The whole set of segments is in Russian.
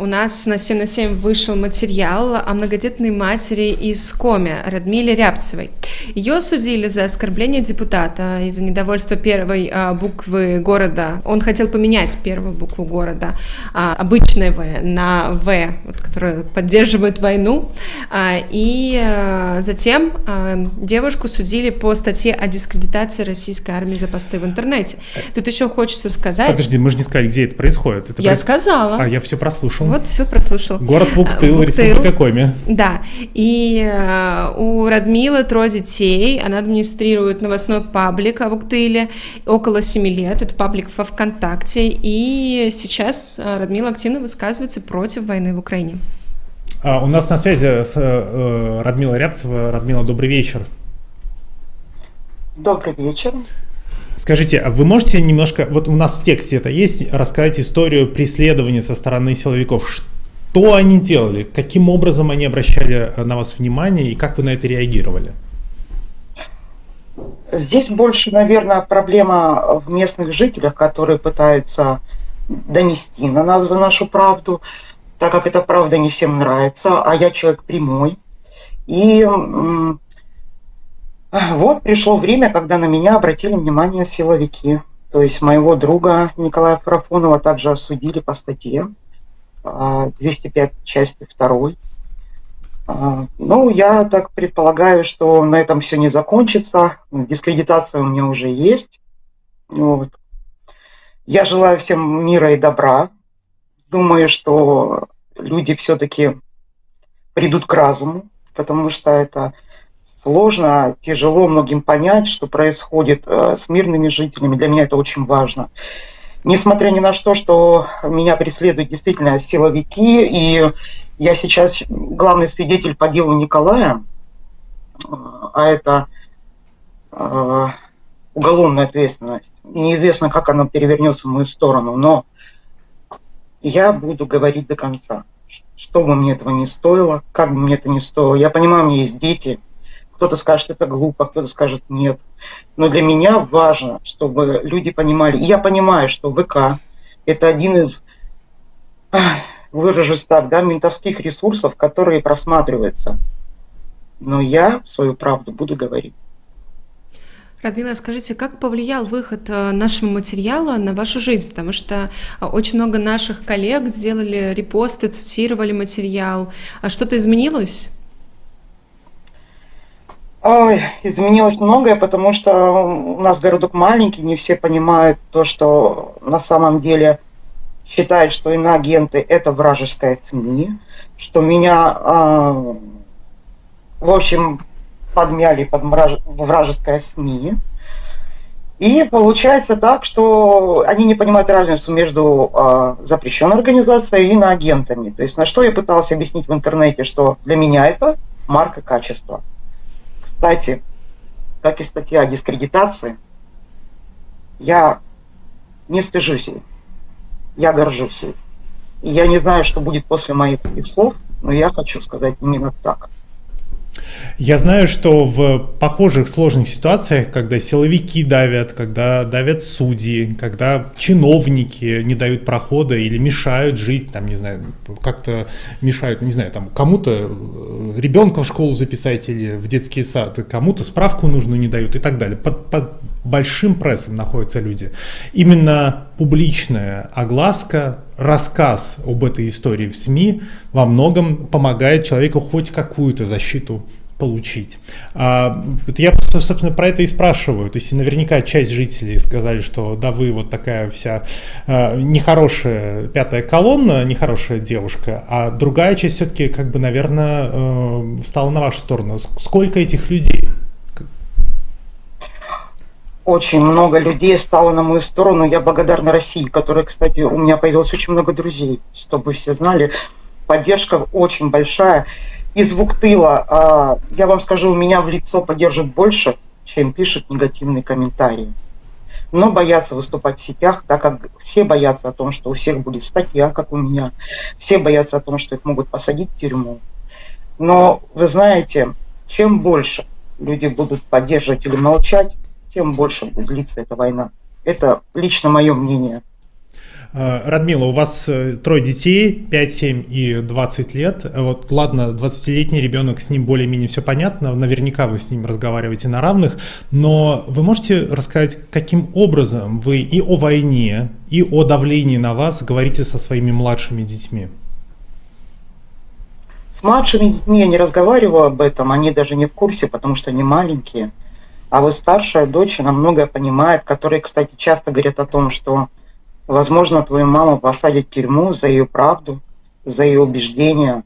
У нас на 7 на 7 вышел материал о многодетной матери из Коми Радмиле Рябцевой. Ее судили за оскорбление депутата из-за недовольства первой буквы города. Он хотел поменять первую букву города, обычное В, на В, вот, которая поддерживает войну. И затем девушку судили по статье о дискредитации российской армии за посты в интернете. Тут еще хочется сказать... Подожди, мы же не сказали, где это происходит. Я сказала. А, я все прослушал. Вот, все прослушал. Город Вуктыл, Республика Коми. Да. И у Радмилы 3 детей. Она администрирует новостной паблик о Вуктыле около 7 лет. Это паблик во ВКонтакте. И сейчас Радмила активно высказывается против войны в Украине. У нас на связи с Радмила Рябцева. Радмила, добрый вечер. Добрый вечер. Скажите, а вы можете немножко, вот у нас в тексте это есть, рассказать историю преследования со стороны силовиков? Что они делали? Каким образом они обращали на вас внимание и как вы на это реагировали? Здесь больше, наверное, проблема в местных жителях, которые пытаются донести на нас за нашу правду, так как эта правда не всем нравится, а я человек прямой. И вот пришло время, когда на меня обратили внимание силовики. То есть моего друга Николая Фарафонова также осудили по статье 205 части 2. Ну, я так предполагаю, что на этом все не закончится. Дискредитация у меня уже есть. Вот. Я желаю всем мира и добра. Думаю, что люди все-таки придут к разуму, потому что это сложно, тяжело многим понять, что происходит с мирными жителями. Для меня это очень важно. Несмотря ни на что меня преследуют действительно силовики, и я сейчас главный свидетель по делу Николая, а это уголовная ответственность. Неизвестно, как она перевернется в мою сторону, но я буду говорить до конца. Что бы мне этого не стоило, как бы мне это не стоило. Я понимаю, у меня есть дети. Кто-то скажет, это глупо, кто-то скажет нет. Но для меня важно, чтобы люди понимали. И я понимаю, что ВК – это один из, выражусь так, да, ментовских ресурсов, которые просматриваются. Но я свою правду буду говорить. Радмила, скажите, как повлиял выход нашего материала на вашу жизнь? Потому что очень много наших коллег сделали репосты, цитировали материал. А что-то изменилось? Ой, изменилось многое, потому что у нас городок маленький, не все понимают то, что на самом деле считают, что иноагенты – это вражеская СМИ, что меня, в общем, подмяли под вражеское СМИ. И получается так, что они не понимают разницу между запрещенной организацией и иноагентами. То есть на что я пытался объяснить в интернете, что для меня это марка качества. Кстати, как и статья о дискредитации, я не стыжусь ей, я горжусь ей. И я не знаю, что будет после моих слов, но я хочу сказать именно так. Я знаю, что в похожих сложных ситуациях, когда силовики давят, когда давят судьи, когда чиновники не дают прохода или мешают жить, там, не знаю, как-то мешают, не знаю, там, кому-то ребенка в школу записать или в детский сад, кому-то справку нужную не дают и так далее. Под большим прессом находятся люди. Именно публичная огласка, рассказ об этой истории в СМИ во многом помогает человеку хоть какую-то защиту получить. Я, собственно, про это и спрашиваю. То есть наверняка часть жителей сказали, что да, вы вот такая вся нехорошая пятая колонна, нехорошая девушка, а другая часть все-таки, как бы, наверное, встала на вашу сторону. Сколько этих людей? Очень много людей стало на мою сторону. Я благодарна России, которая, кстати, у меня появилось очень много друзей, чтобы все знали. Поддержка очень большая. Из Вуктыла, я вам скажу, у меня в лицо поддержат больше, чем пишут негативные комментарии. Но боятся выступать в сетях, так как все боятся о том, что у всех будет статья, как у меня. Все боятся о том, что их могут посадить в тюрьму. Но вы знаете, чем больше люди будут поддерживать или молчать, тем больше будет длиться эта война. Это лично мое мнение. Радмила, у вас трое детей, 5, 7 и 20 лет. Вот, ладно, 20-летний ребенок, с ним более-менее все понятно, наверняка вы с ним разговариваете на равных, но вы можете рассказать, каким образом вы и о войне, и о давлении на вас говорите со своими младшими детьми? С младшими детьми я не разговариваю об этом, они даже не в курсе, потому что они маленькие. А вот старшая дочь, она многое понимает, которые, кстати, часто говорят о том, что, возможно, твою маму посадят в тюрьму за ее правду, за ее убеждения.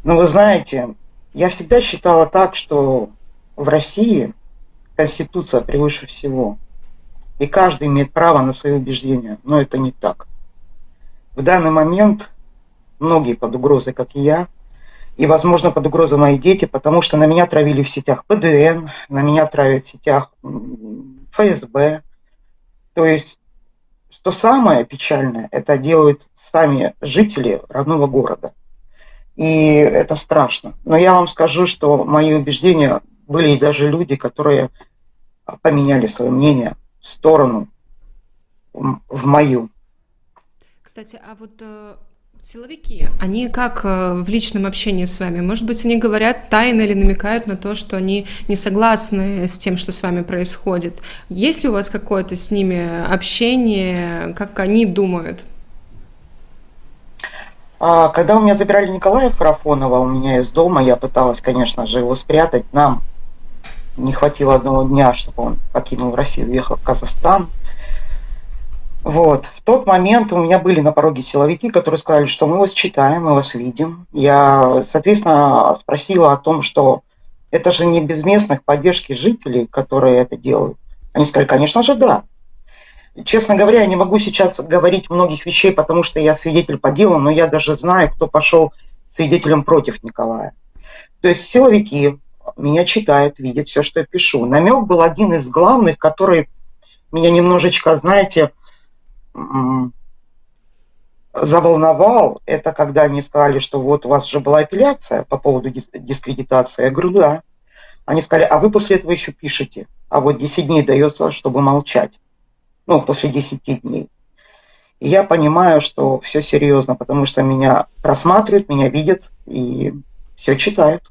Но вы знаете, я всегда считала так, что в России Конституция превыше всего. И каждый имеет право на свои убеждения. Но это не так. В данный момент многие под угрозой, как и я, и, возможно, под угрозой мои дети, потому что на меня травили в сетях ПДН, на меня травят в сетях ФСБ. То есть, что самое печальное, это делают сами жители родного города. И это страшно. Но я вам скажу, что мои убеждения были и даже люди, которые поменяли свое мнение в сторону, в мою. Кстати, а вот силовики, они как в личном общении с вами? Может быть, они говорят тайно или намекают на то, что они не согласны с тем, что с вами происходит? Есть ли у вас какое-то с ними общение, как они думают? Когда у меня забирали Николая Фарафонова у меня из дома, я пыталась, конечно же, его спрятать. Нам не хватило одного дня, чтобы он покинул Россию, уехал в Казахстан. Вот. В тот момент у меня были на пороге силовики, которые сказали, что мы вас читаем, мы вас видим. Я, соответственно, спросила о том, что это же не без местных поддержки жителей, которые это делают. Они сказали, конечно же, да. Честно говоря, я не могу сейчас говорить многих вещей, потому что я свидетель по делу, но я даже знаю, кто пошел свидетелем против Николая. То есть силовики меня читают, видят все, что я пишу. Намек был один из главных, который меня немножечко, знаете, заволновал. Это когда они сказали, что вот у вас же была апелляция по поводу дискредитации. Я говорю, да. Они сказали, а вы после этого еще пишете. А вот 10 дней дается, чтобы молчать. Ну, после 10 дней. И я понимаю, что все серьезно, потому что меня просматривают, меня видят и все читают.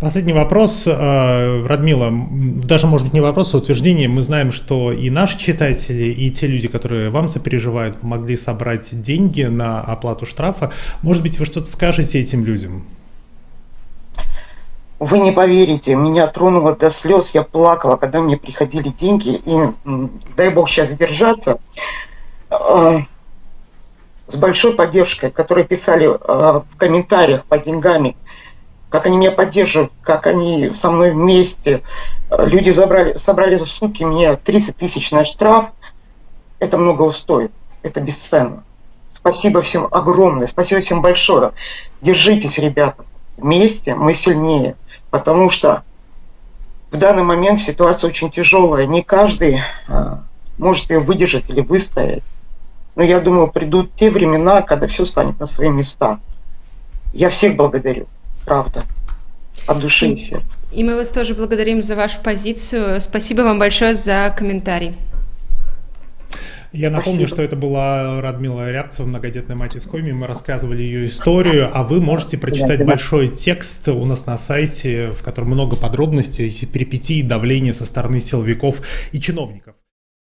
Последний вопрос, Радмила, даже, может быть, не вопрос, а утверждение. Мы знаем, что и наши читатели, и те люди, которые вам сопереживают, помогли собрать деньги на оплату штрафа. Может быть, вы что-то скажете этим людям? Вы не поверите, меня тронуло до слез, я плакала, когда мне приходили деньги, и дай бог сейчас держаться, с большой поддержкой, которые писали в комментариях под деньгами, как они меня поддерживают, как они со мной вместе. Люди собрали за сутки мне 30 тысяч на штраф. Это многого стоит, это бесценно. Спасибо всем огромное, спасибо всем большое. Держитесь, ребята, вместе мы сильнее. Потому что в данный момент ситуация очень тяжелая. Не каждый может ее выдержать или выстоять. Но я думаю, придут те времена, когда все станет на свои места. Я всех благодарю, правда, от души и сердца. И мы вас тоже благодарим за вашу позицию. Спасибо вам большое за комментарий. Я напомню, что это была Радмила Рябцева, многодетная мать из Коми. Мы рассказывали ее историю, а вы можете прочитать большой текст у нас на сайте, в котором много подробностей, перипетий, давления со стороны силовиков и чиновников.